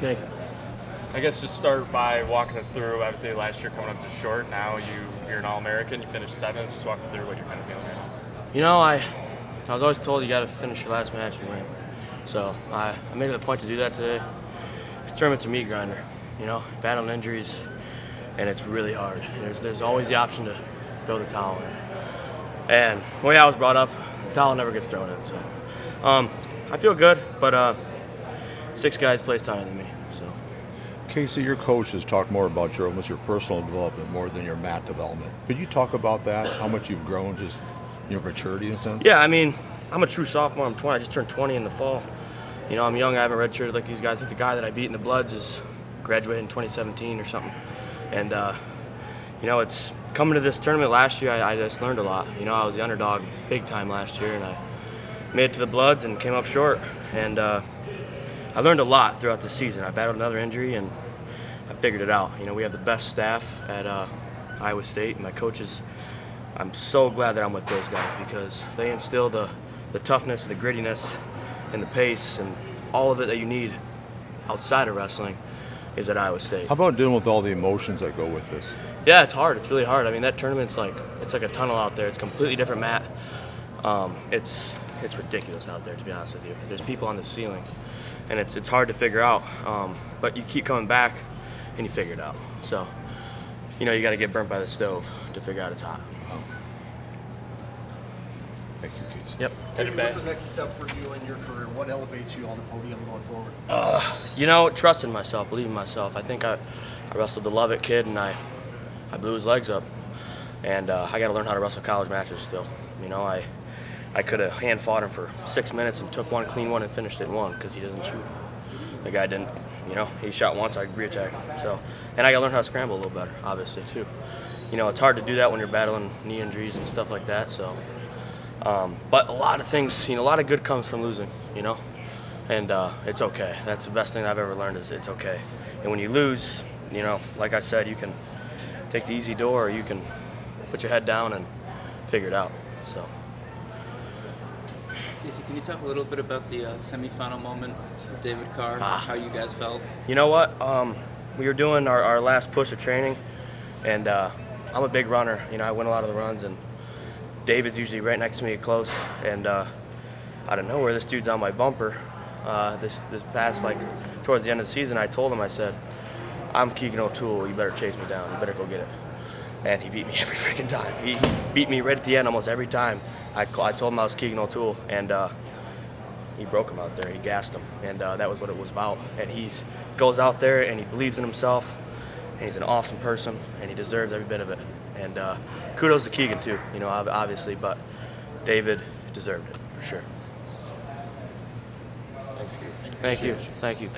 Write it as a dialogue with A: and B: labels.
A: Thank you.
B: I guess just start by walking us through, obviously last year coming up just short, now you're an All-American, you finished 7th, just walk me through what you're kind of feeling right now.
A: You know, I was always told you got to finish your last match and win. So I made it a point to do that today. This tournament's a meat grinder, you know, battling injuries, and it's really hard. There's always the option to throw the towel in. And the way I was brought up, the towel never gets thrown in. So I feel good, but 6 guys play higher than me. So.
C: Casey, your coach has talked more about your personal development more than your mat development. Could you talk about that? How much you've grown, just your maturity in a sense?
A: Yeah, I mean, I'm a true sophomore. I'm 20. I just turned 20 in the fall. You know, I'm young. I haven't redshirted like these guys. I think the guy that I beat in the Bloods is graduated in 2017 or something. And you know, it's coming to this tournament last year. I just learned a lot. You know, I was the underdog big time last year, and I made it to the Bloods and came up short. And I learned a lot throughout the season. I battled another injury, and I figured it out. You know, we have the best staff at Iowa State, and my coaches. I'm so glad that I'm with those guys because they instill the toughness, the grittiness, and the pace, and all of it that you need outside of wrestling is at Iowa State.
C: How about dealing with all the emotions that go with this?
A: Yeah, it's hard. It's really hard. I mean, that tournament's like a tunnel out there. It's a completely different mat. It's ridiculous out there, to be honest with you. There's people on the ceiling, and it's hard to figure out. But you keep coming back, and you figure it out. So, you know, you got to get burnt by the stove to figure out it's hot.
C: Thank you, Casey.
A: Yep.
D: Casey, what's the next step for you in your career? What elevates you on the podium going forward?
A: You know, trusting myself, believing myself. I think I wrestled the Lovett kid, and I blew his legs up. And I got to learn how to wrestle college matches still. You know, I could have hand fought him for 6 minutes and took one clean one and finished it in one because he doesn't shoot. The guy didn't, you know, he shot once, I re-attacked him. So, and I got to learn how to scramble a little better, obviously, too. You know, it's hard to do that when you're battling knee injuries and stuff like that, so. But a lot of things, you know, a lot of good comes from losing, you know, and it's okay. That's the best thing I've ever learned is it's okay. And when you lose, you know, like I said, you can take the easy door or you can put your head down and figure it out, so.
E: Casey, can you talk a little bit about the semifinal moment with David Carr, how you guys felt?
A: You know what? We were doing our last push of training, and I'm a big runner. You know, I win a lot of the runs, and David's usually right next to me close, and out of nowhere, this dude's on my bumper. This past, like, towards the end of the season, I told him, I said, I'm Keegan O'Toole, you better chase me down, you better go get it. And he beat me every freaking time. He beat me right at the end almost every time. I told him I was Keegan O'Toole, and he broke him out there. He gassed him, and that was what it was about. And he goes out there, and he believes in himself, and he's an awesome person, and he deserves every bit of it. And kudos to Keegan, too, you know, obviously, but David deserved it, for sure.
B: Thanks, Casey.
A: Thank you. Thank you.